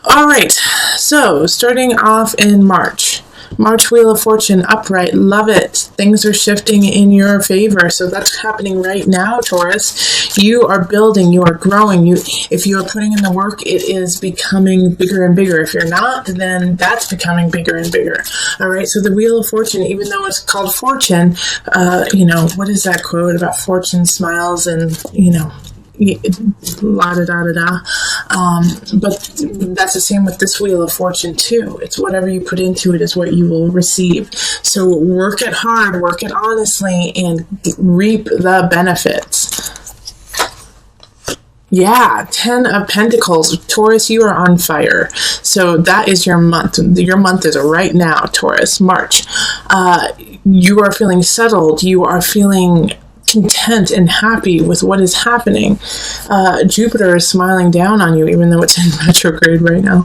All right, so starting off in March. March Wheel of Fortune upright, love it. Things are shifting in your favor. So that's happening right now, Taurus. You are building, you are growing. If you are putting in the work, it is becoming bigger and bigger. If you're not, then that's becoming bigger and bigger. All right, so the Wheel of Fortune, even though it's called Fortune, what is that quote about fortune smiles and, la da da da da. But that's the same with this Wheel of Fortune too. It's whatever you put into it is what you will receive. So work it hard, work it honestly, and reap the benefits. Yeah, 10 of Pentacles. Taurus, you are on fire. So that is your month. Your month is right now, Taurus, March. You are feeling settled. You are feeling content and happy with what is happening. Jupiter is smiling down on you, even though it's in retrograde right now.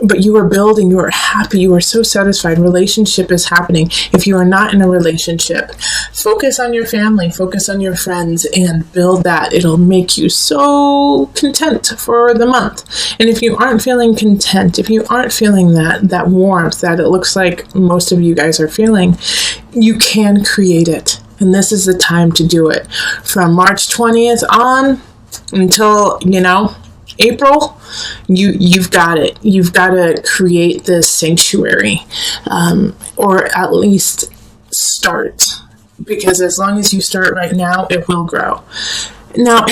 But you are building, you are happy, you are so satisfied. Relationship is happening. If you are not in a relationship, focus on your family, focus on your friends, and build that. It'll make you so content for the month. And if you aren't feeling content, if you aren't feeling that warmth that it looks like most of you guys are feeling, you can create it. And this is the time to do it. From March 20th on until, April, you've got it. You've got to create this sanctuary, or at least start. Because as long as you start right now, it will grow. Now,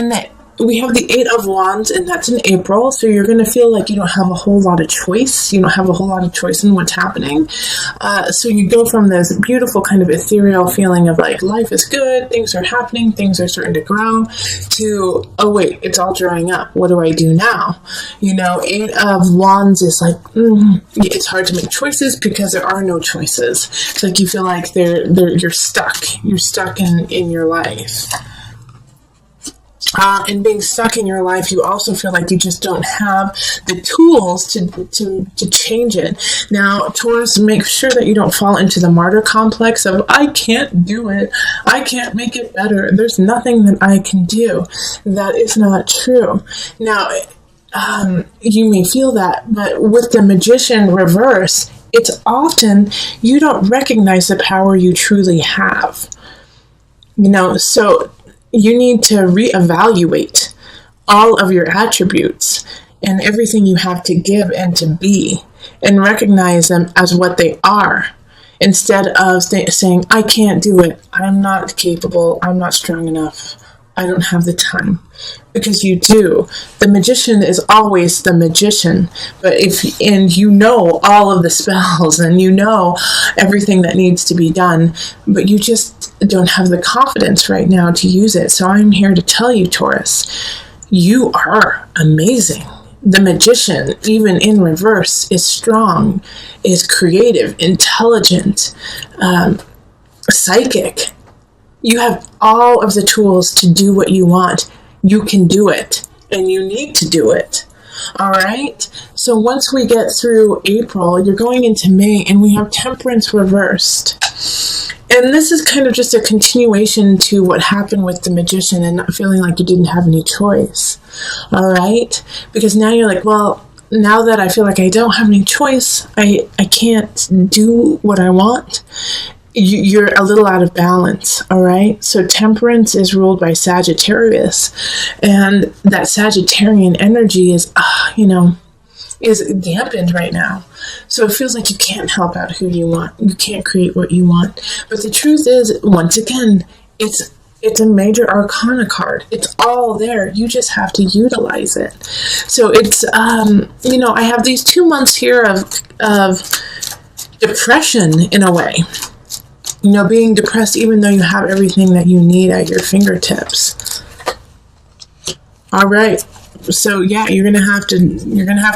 we have the 8 of Wands, and that's in April, so you're going to feel like you don't have a whole lot of choice. You don't have a whole lot of choice in what's happening. So you go from this beautiful kind of ethereal feeling of like, life is good, things are happening, things are starting to grow, to, oh wait, it's all drying up. What do I do now? 8 of Wands is like, it's hard to make choices because there are no choices. It's like you feel like you're stuck. You're stuck in your life. And being stuck in your life, you also feel like you just don't have the tools to change it. Now, Taurus, make sure that you don't fall into the martyr complex of, I can't do it. I can't make it better. There's nothing that I can do. That is not true. Now, you may feel that, but with the Magician reverse, it's often you don't recognize the power you truly have. So you need to reevaluate all of your attributes and everything you have to give and to be, and recognize them as what they are, instead of saying, I can't do it, I'm not capable, I'm not strong enough, I don't have the time. Because you do. The Magician is always the magician. And you know all of the spells, and you know everything that needs to be done, but you just don't have the confidence right now to use it. So I'm here to tell you, Taurus, you are amazing. The Magician, even in reverse, is strong, is creative, intelligent, psychic. You have all of the tools to do what you want. You can do it, and you need to do it. All right? So once we get through April, you're going into May, and we have Temperance reversed. And this is kind of just a continuation to what happened with the Magician and not feeling like you didn't have any choice. All right? Because now you're like, well, now that I feel like I don't have any choice, I can't do what I want. You're a little out of balance, all right? So Temperance is ruled by Sagittarius, and that Sagittarian energy is dampened right now. So it feels like you can't help out who you want. You can't create what you want. But the truth is, once again, it's a major arcana card. It's all there. You just have to utilize it. So it's, I have these 2 months here of depression in a way. Being depressed even though you have everything that you need at your fingertips. All right. So yeah, you're gonna have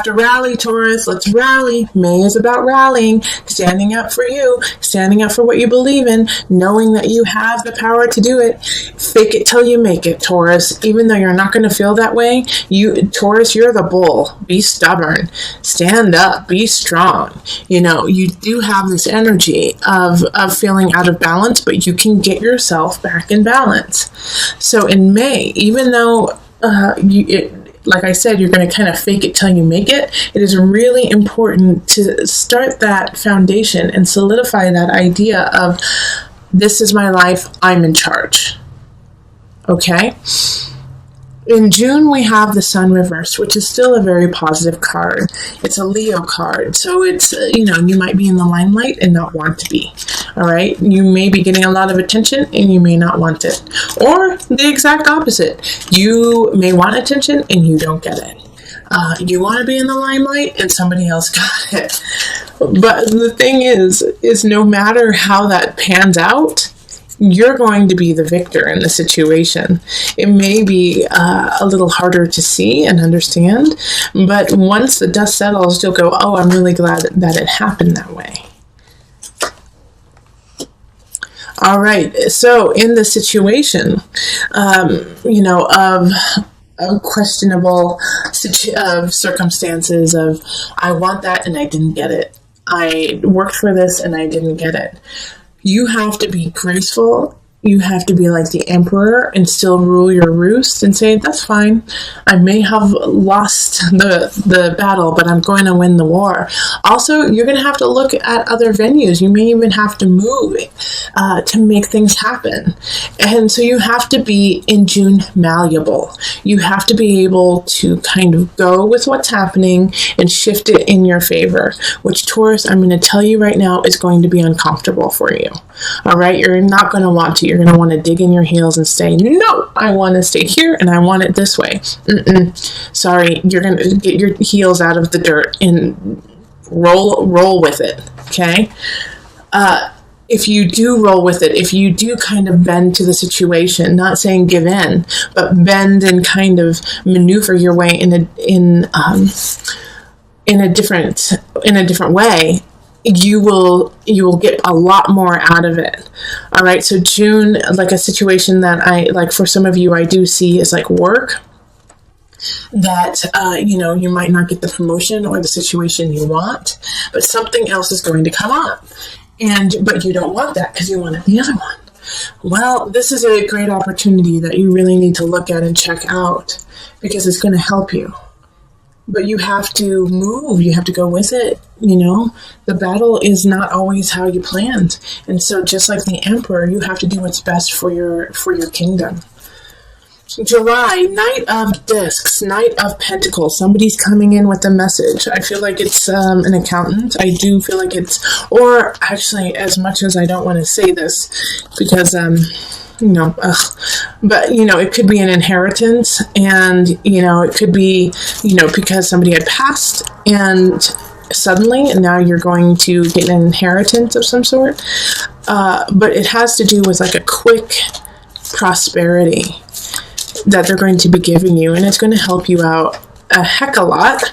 to rally, Taurus. Let's rally. May is about rallying, standing up for you, standing up for what you believe in, knowing that you have the power to do it. Fake it till you make it, Taurus. Even though you're not gonna feel that way, Taurus, you're the bull. Be stubborn. Stand up. Be strong. You do have this energy of feeling out of balance, but you can get yourself back in balance. So in May, even though like I said, you're going to kind of fake it till you make it. It is really important to start that foundation and solidify that idea of, this is my life, I'm in charge. Okay? In June, we have the Sun reversed, which is still a very positive card. It's a Leo card, so it's, you might be in the limelight and not want to be. All right? You may be getting a lot of attention and you may not want it. Or the exact opposite. You may want attention and you don't get it. You want to be in the limelight and somebody else got it. But the thing is no matter how that pans out, you're going to be the victor in the situation. It may be a little harder to see and understand, but once the dust settles, you'll go, oh, I'm really glad that it happened that way. All right, so in the situation, of questionable circumstances of, I want that and I didn't get it. I worked for this and I didn't get it. You have to be graceful. You have to be like the emperor and still rule your roost and say, that's fine. I may have lost the battle, but I'm going to win the war. Also, you're going to have to look at other venues. You may even have to move to make things happen. And so you have to be, in June, malleable. You have to be able to kind of go with what's happening and shift it in your favor, which, Taurus, I'm going to tell you right now, is going to be uncomfortable for you. All right? You're not going to want to. You're going to want to dig in your heels and say, no, I want to stay here and I want it this way. Sorry, you're going to get your heels out of the dirt and roll with it, okay? If you do roll with it, if you do kind of bend to the situation, not saying give in, but bend and kind of maneuver your way in a different way, you will get a lot more out of it. All right. So June, like a situation that I like for some of you, I do see is like work that, you might not get the promotion or the situation you want, but something else is going to come up but you don't want that because you wanted the other one. Well, this is a great opportunity that you really need to look at and check out because it's going to help you. But you have to move. You have to go with it. The battle is not always how you planned. And so just like the emperor, you have to do what's best for your kingdom. July, Knight of Discs, Knight of Pentacles. Somebody's coming in with a message. I feel like it's an accountant. I do feel like or actually, as much as I don't want to say this, because but it could be an inheritance, and it could be because somebody had passed and suddenly and now you're going to get an inheritance of some sort, but it has to do with like a quick prosperity that they're going to be giving you, and it's going to help you out a heck of a lot.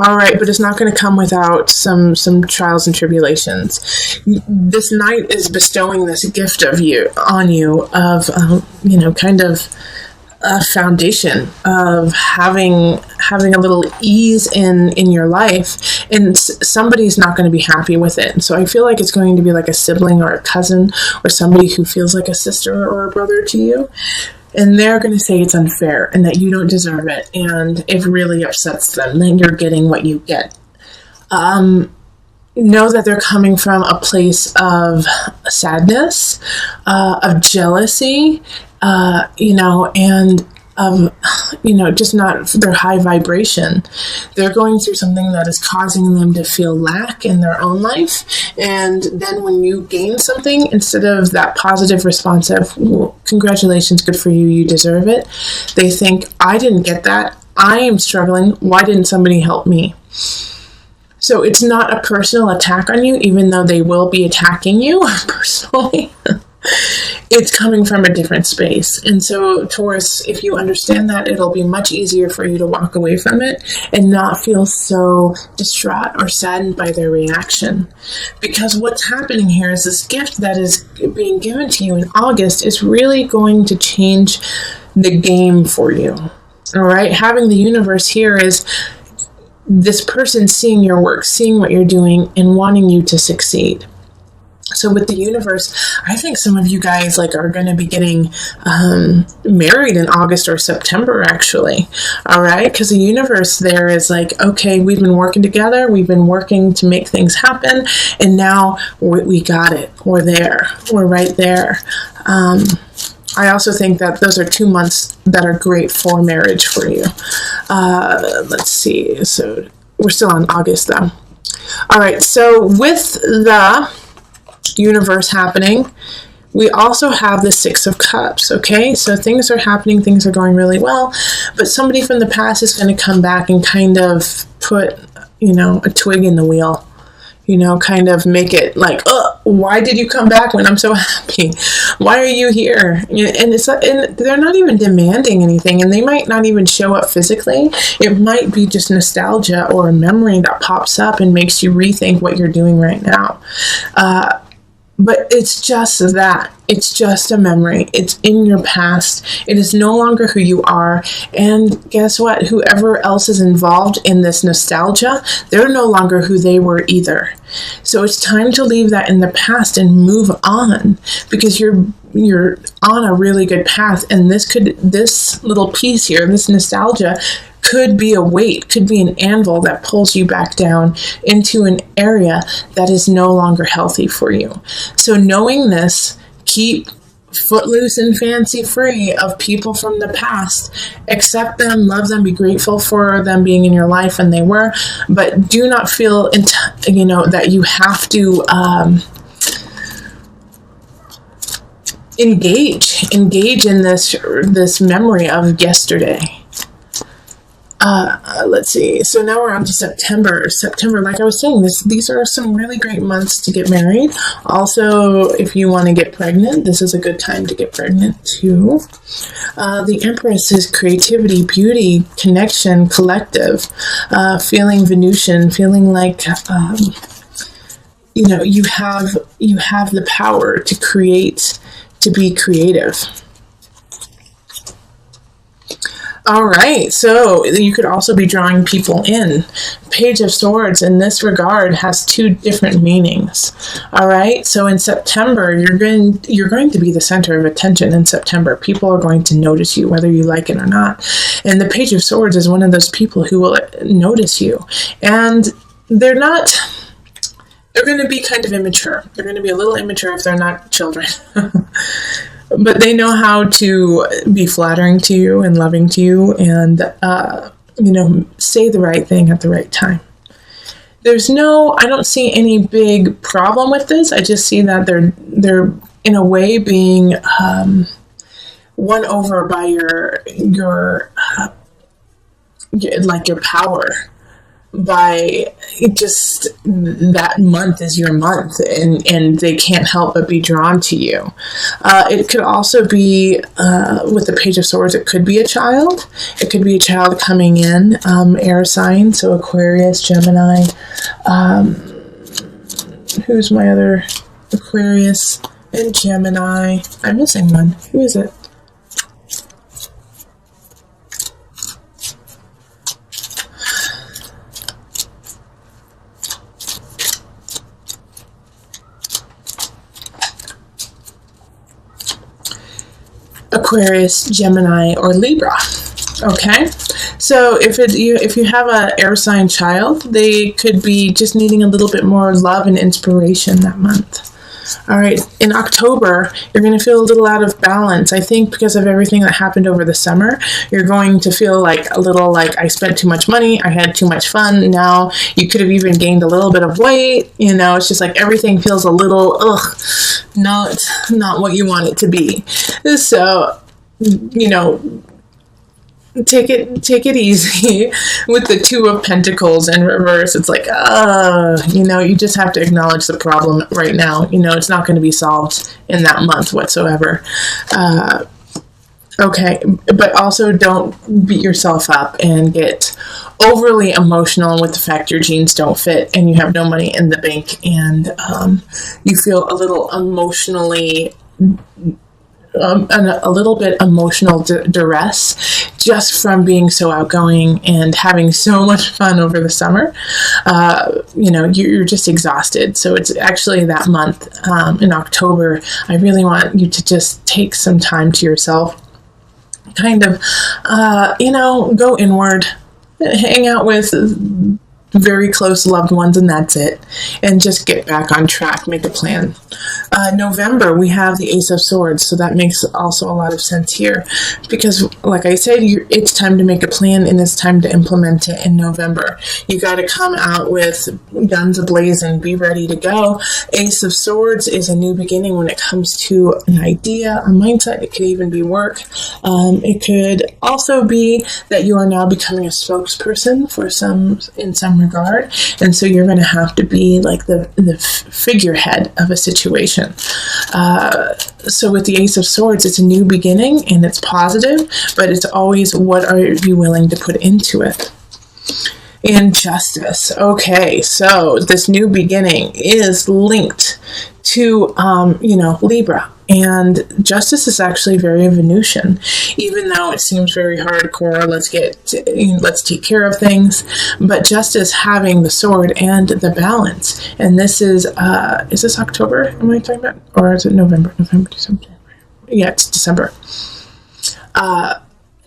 All right, but it's not going to come without some trials and tribulations. This knight is bestowing this gift of kind of a foundation of having a little ease in your life, and somebody's not going to be happy with it. So I feel like it's going to be like a sibling or a cousin or somebody who feels like a sister or a brother to you. And they're going to say it's unfair and that you don't deserve it. And it really upsets them that you're getting what you get. Know that they're coming from a place of sadness, of jealousy, and just not their high vibration. They're going through something that is causing them to feel lack in their own life. And then when you gain something, instead of that positive response of, well, congratulations, good for you, you deserve it, they think, I didn't get that. I am struggling. Why didn't somebody help me? So it's not a personal attack on you, even though they will be attacking you personally. It's coming from a different space. And so, Taurus, if you understand that, it'll be much easier for you to walk away from it and not feel so distraught or saddened by their reaction. Because what's happening here is this gift that is being given to you in August is really going to change the game for you. All right? Having the universe here is this person seeing your work, seeing what you're doing, and wanting you to succeed. So with the universe, I think some of you guys like are going to be getting married in August or September, actually. All right. Because the universe there is like, okay, we've been working together. We've been working to make things happen. And now we got it. We're there. We're right there. I also think that those are 2 months that are great for marriage for you. Let's see. So we're still on August though. All right. So with the universe happening, we also have the Six of Cups. Okay, so things are happening, things are going really well, but somebody from the past is going to come back and kind of put, a twig in the wheel, kind of make it like, oh, why did you come back when I'm so happy? Why are you here? And they're not even demanding anything, and they might not even show up physically. It might be just nostalgia or a memory that pops up and makes you rethink what you're doing right now. But it's just that. It's just a memory. It's in your past. It is no longer who you are. And guess what? Whoever else is involved in this nostalgia, they're no longer who they were either. So it's time to leave that in the past and move on, because you're on a really good path. And this little piece here, this nostalgia, could be a weight, could be an anvil that pulls you back down into an area that is no longer healthy for you. So knowing this, keep footloose and fancy free of people from the past. Accept them, love them, be grateful for them being in your life, and they were, but do not feel that you have to engage in this memory of yesterday. Let's see. So now we're on to September. September, like I was saying, these are some really great months to get married. Also, if you want to get pregnant, this is a good time to get pregnant too. The Empress is creativity, beauty, connection, collective, feeling Venusian, feeling like you have the power to create, to be creative. All right, so you could also be drawing people in. Page of Swords in this regard has 2 different meanings. All right, so in September, you're going to be the center of attention in September. People are going to notice you, whether you like it or not. And the Page of Swords is one of those people who will notice you. And they're going to be kind of immature. They're going to be a little immature if they're not children. But they know how to be flattering to you and loving to you and, say the right thing at the right time. I don't see any big problem with this. I just see that they're in a way being won over by your power. By just that month is your month, and they can't help but be drawn to you. It could also be with the Page of Swords, it could be a child. It could be a child coming in, air sign, so Aquarius, Gemini. Who's my other Aquarius and Gemini? I'm missing one. Who is it? Aquarius, Gemini, or Libra. Okay, so if you have an air sign child, they could be just needing a little bit more love and inspiration that month. All right, in October, you're going to feel a little out of balance. I think because of everything that happened over the summer, you're going to feel like a little like I spent too much money, I had too much fun. Now you could have even gained a little bit of weight. It's just like everything feels a little, not what you want it to be. So, take it easy with the Two of Pentacles in reverse. It's like, you just have to acknowledge the problem right now. It's not going to be solved in that month whatsoever. Okay, but also don't beat yourself up and get overly emotional with the fact your jeans don't fit and you have no money in the bank and you feel a little emotionally a little bit emotional duress just from being so outgoing and having so much fun over the summer. You're just exhausted. So it's actually that month in October, I really want you to just take some time to yourself, kind of, go inward, hang out with very close loved ones, and that's it. And just get back on track, make a plan. November, we have the Ace of Swords, so that makes also a lot of sense here. Because, like I said, it's time to make a plan, and it's time to implement it in November. You got to come out with guns a-blazing, be ready to go. Ace of Swords is a new beginning when it comes to an idea, a mindset. It could even be work. It could also be that you are now becoming a spokesperson for in some regard, and so you're going to have to be like the figurehead of a situation. So with the Ace of Swords, it's a new beginning, and it's positive, but it's always, what are you willing to put into it? And Justice. Okay, so this new beginning is linked to, Libra. And Justice is actually very Venusian, even though it seems very hardcore. Let's take care of things. But Justice having the sword and the balance. And this is this October? Am I talking about? Or is it November? November, December. Yeah, it's December.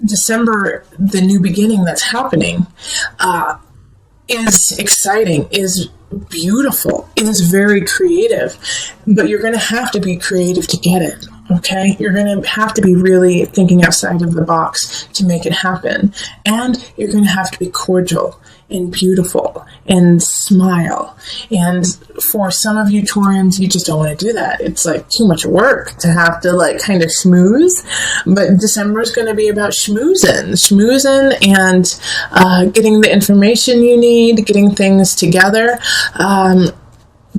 December, the new beginning that's happening, is exciting, is beautiful, it is very creative, but you're going to have to be creative to get it, okay? You're going to have to be really thinking outside of the box to make it happen, and you're going to have to be cordial and beautiful and smile. And for some of you Taurians, you just don't want to do that. It's like too much work to have to kind of schmooze. But December is going to be about schmoozing and getting the information you need, getting things together,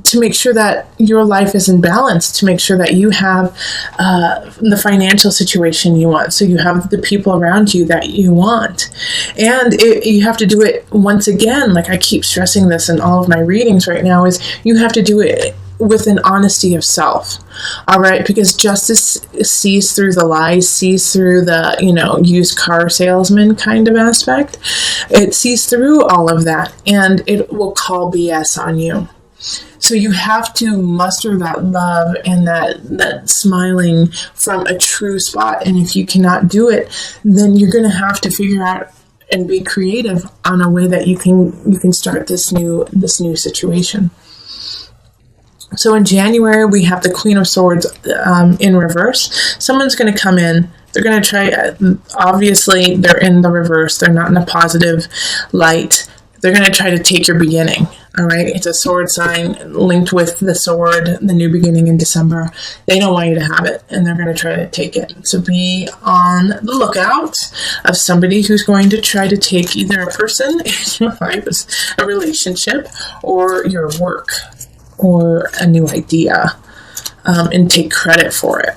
to make sure that your life is in balance, to make sure that you have the financial situation you want, so you have the people around you that you want. And you have to do it, once again, like I keep stressing this in all of my readings right now, is you have to do it with an honesty of self. All right, because Justice sees through the lies, sees through the, used car salesman kind of aspect. It sees through all of that, and it will call BS on you. So you have to muster that love and that smiling from a true spot. And if you cannot do it, then you're going to have to figure out and be creative on a way that you can start this new situation. So in January, we have the Queen of Swords in reverse. Someone's going to come in. They're going to try, obviously, they're in the reverse. They're not in a positive light. They're going to try to take your beginning. All right, it's a sword sign linked with the sword, the new beginning in December. They don't want you to have it, and they're going to try to take it. So be on the lookout of somebody who's going to try to take either a person in your life, a relationship, or your work, or a new idea, and take credit for it.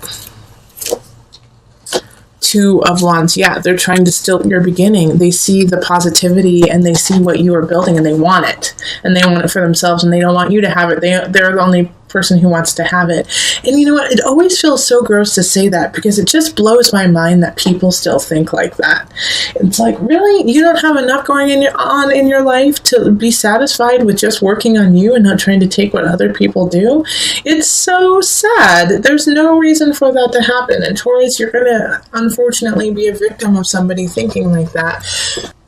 Two of Wands, yeah, they're trying to steal your beginning. They see the positivity and they see what you are building, and they want it. And they want it for themselves, and they don't want you to have it. They're the only person who wants to have it. And you know what? It always feels so gross to say that, because it just blows my mind that people still think like that. It's like, really? You don't have enough going on in your life to be satisfied with just working on you and not trying to take what other people do? It's so sad. There's no reason for that to happen. And Taurus, you're going to unfortunately be a victim of somebody thinking like that.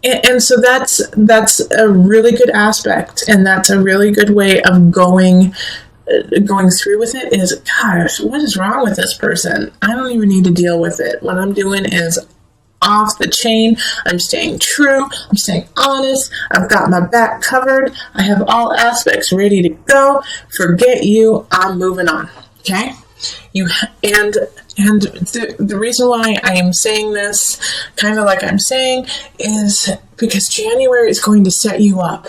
And so that's a really good aspect, and that's a really good way of going through with it. Is, gosh, what is wrong with this person? I don't even need to deal with it. What I'm doing is off the chain. I'm staying true. I'm staying honest. I've got my back covered. I have all aspects ready to go. Forget you. I'm moving on. Okay? The reason why I am saying this, kind of like I'm saying, is because January is going to set you up.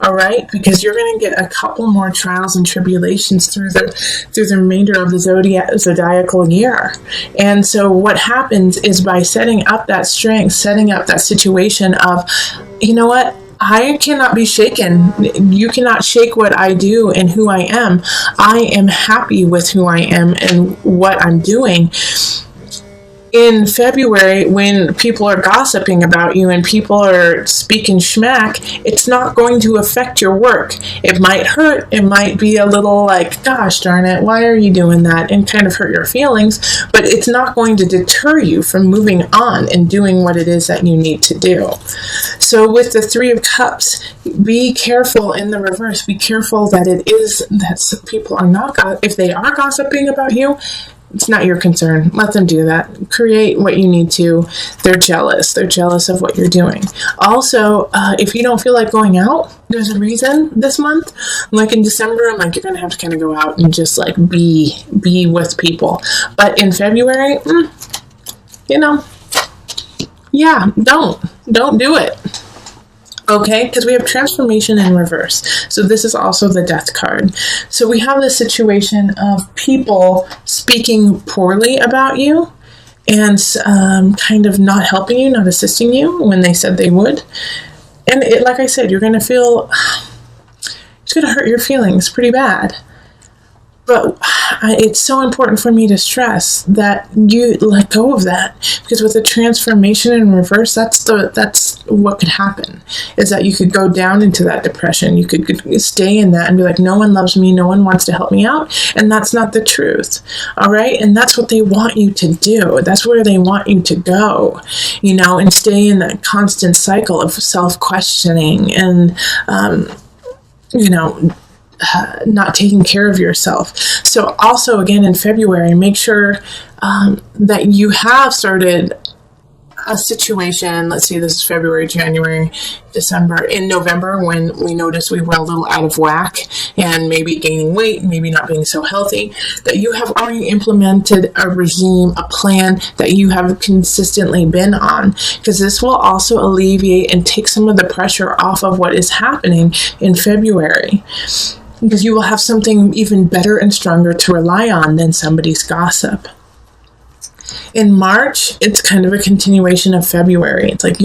All right, because you're going to get a couple more trials and tribulations through the remainder of the zodiacal year. And so what happens is, by setting up that strength, setting up that situation of, you know what, I cannot be shaken. You cannot shake what I do and who I am. I am happy with who I am and what I'm doing. In February, when people are gossiping about you and people are speaking schmack, it's not going to affect your work. It might hurt. It might be a little like, gosh darn it, why are you doing that? And kind of hurt your feelings, but it's not going to deter you from moving on and doing what it is that you need to do. So with the Three of Cups, be careful in the reverse. Be careful that it is that people are not, if they are gossiping about you, it's not your concern. Let them do that. Create what you need to. They're jealous. They're jealous of what you're doing. Also, if you don't feel like going out, there's a reason this month. Like in December, I'm like, you're going to have to kind of go out and just like be with people. But in February, yeah, don't do it. Okay, because we have transformation in reverse. So this is also the Death card. So we have this situation of people speaking poorly about you and kind of not helping you, not assisting you when they said they would. And like I said, you're going to feel, it's going to hurt your feelings pretty bad. But it's so important for me to stress that you let go of that, because with the transformation in reverse, that's what could happen, is that you could go down into that depression. You could stay in that and be like, no one loves me, no one wants to help me out, and that's not the truth. All right, and that's what they want you to do. That's where they want you to go, and stay in that constant cycle of self-questioning and not taking care of yourself. So also, again, in February, make sure that you have started a situation. Let's see, this is February, January, December. In November, when we noticed we were a little out of whack and maybe gaining weight, maybe not being so healthy, that you have already implemented a regime, a plan that you have consistently been on, because this will also alleviate and take some of the pressure off of what is happening in February, because you will have something even better and stronger to rely on than somebody's gossip. In March, it's kind of a continuation of February. It's like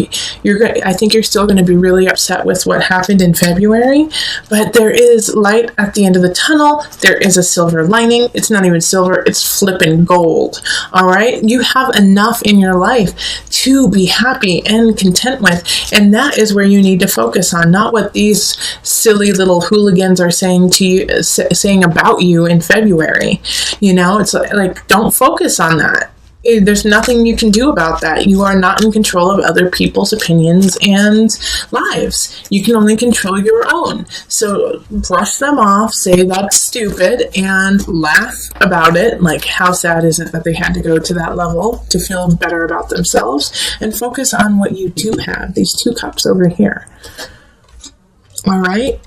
I think you're still going to be really upset with what happened in February, but there is light at the end of the tunnel. There is a silver lining. It's not even silver, it's flipping gold. All right? You have enough in your life to be happy and content with, and that is where you need to focus on, not what these silly little hooligans are saying to you, saying about you in February. It's like don't focus on that. There's nothing you can do about that. You are not in control of other people's opinions and lives. You can only control your own. So brush them off, say that's stupid, and laugh about it. Like, how sad is it that they had to go to that level to feel better about themselves? And focus on what you do have, these 2 cups over here. All right?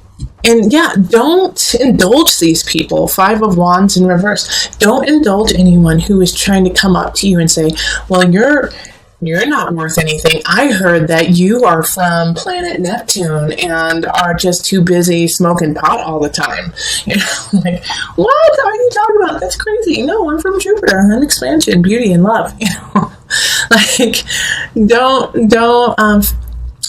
And yeah, don't indulge these people. 5 of Wands in reverse. Don't indulge anyone who is trying to come up to you and say, well, you're not worth anything. I heard that you are from planet Neptune and are just too busy smoking pot all the time. Like, what are you talking about? That's crazy. No, I'm from Jupiter. I'm expansion, beauty, and love. Like, don't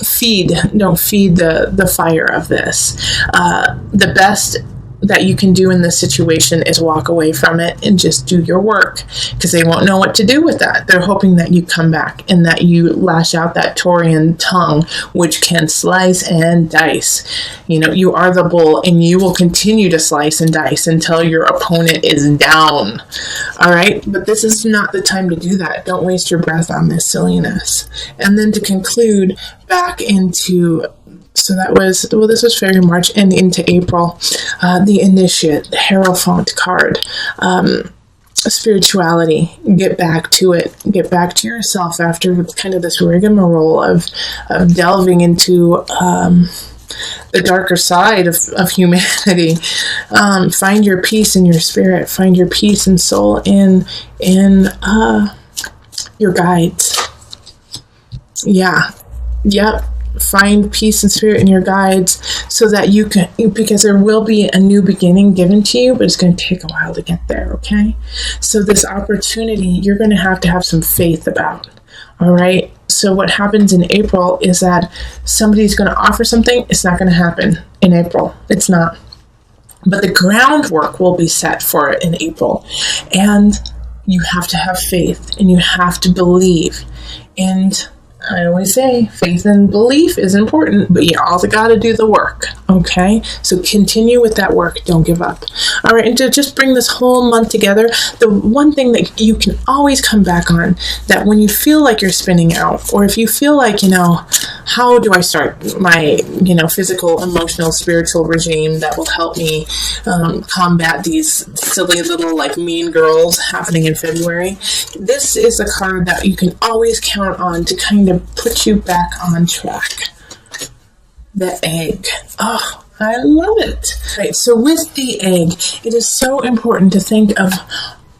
feed the fire of this. The best that you can do in this situation is walk away from it and just do your work, because they won't know what to do with that. They're hoping that you come back and that you lash out that Taurian tongue, which can slice and dice. You are the bull, and you will continue to slice and dice until your opponent is down. All right, but this is not the time to do that. Don't waste your breath on this silliness. And then to conclude, back into, so that was, this was February, March, and into April, the Initiate, the Hierophant card, spirituality, get back to it, get back to yourself after kind of this rigmarole of delving into the darker side of humanity. Find your peace in your spirit, find your peace and soul in your guides. Yep. Find peace and spirit in your guides, so that you can, because there will be a new beginning given to you, but it's going to take a while to get there, okay? So this opportunity, you're going to have some faith about, all right? So what happens in April is that somebody's going to offer something. It's not going to happen in April. It's not. But the groundwork will be set for it in April. And You have to have faith, and you have to believe. And I always say faith and belief is important, but you also got to do the work, okay? So continue with that work. Don't give up. All right, and to just bring this whole month together, the one thing that you can always come back on, that when you feel like you're spinning out, or if you feel like, how do I start my, physical, emotional, spiritual regime that will help me combat these silly little, mean girls happening in February? This is a card that you can always count on to kind of put you back on track. The egg. Oh, I love it. Right, so with the egg, it is so important to think of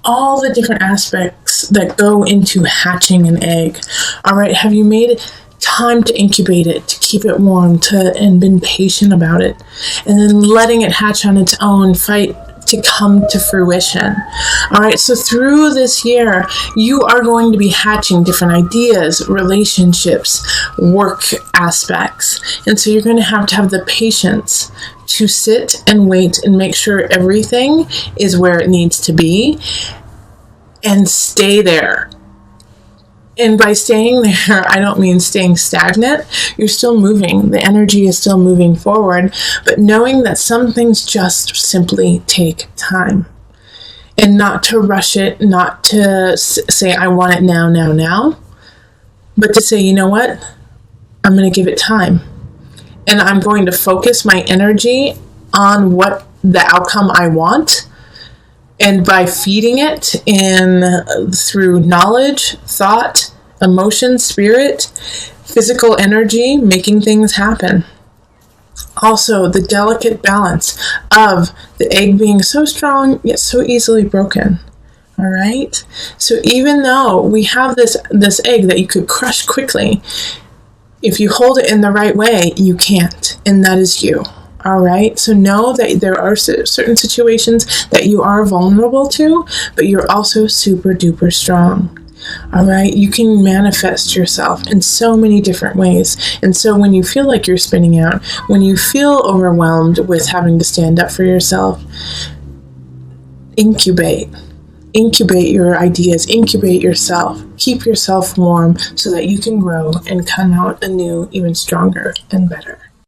all the different aspects that go into hatching an egg. All right, have you made time to incubate it, to keep it warm, and been patient about it, and then letting it hatch on its own, fight to come to fruition? All right, so through this year, you are going to be hatching different ideas, relationships, work aspects. And so you're going to have the patience to sit and wait and make sure everything is where it needs to be and stay there. And by staying there, I don't mean staying stagnant. You're still moving. The energy is still moving forward, but knowing that some things just simply take time. And not to rush it, not to say, I want it now, but to say, you know what? I'm going to give it time. And I'm going to focus my energy on what the outcome I want. And by feeding it through knowledge, thought, emotion, spirit, physical energy, making things happen. Also, the delicate balance of the egg being so strong, yet so easily broken. All right? So even though we have this egg that you could crush quickly, if you hold it in the right way, you can't. And that is you. All right, so know that there are certain situations that you are vulnerable to, but you're also super duper strong. All right, you can manifest yourself in so many different ways. And so when you feel like you're spinning out, when you feel overwhelmed with having to stand up for yourself, incubate your ideas, incubate yourself, keep yourself warm so that you can grow and come out anew, even stronger and better.